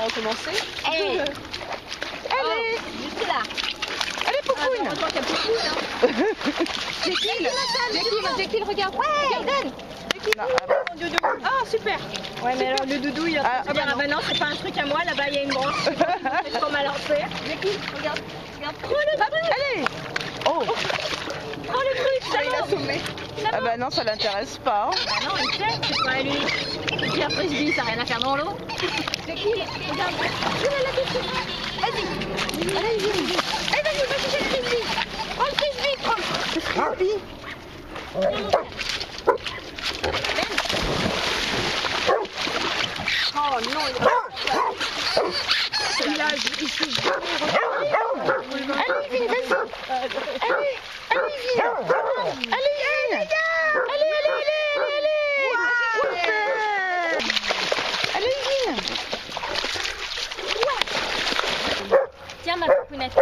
recommencer. Hey. Allez, Juste là. allez, Poupoune. Heureusement qu'il y a Poupoune, hein. Jekyll, regarde. Ouais. Regarde. Non, ah bah. Ah, super. Ouais, mais alors le doudou, il est en train de se dire, ah bah non, c'est pas un truc à moi, là-bas il y a une branche. C'est trop mal en faire. Jekyll, regarde. Prends le truc. Allez. Oh. Prends le truc, ça Il a assommé. Ah bah non, ça l'intéresse pas. Bah non, il sait, c'est pas à lui. Et puis après, je dis, ça n'a rien à faire dans l'eau. Jekyll, regarde. Vas-y. Allez, viens. Allez, vas-y, va chercher le frisbee. Prends le frisbee, prends. Le frisbee. Oh non, il a ici. Allez, Yvine, vas-y. Allez, allez, Yvine. Allez, Yvine. Allez, allez, allez, allez. Allez, Yvine. Tiens, ma poupounette.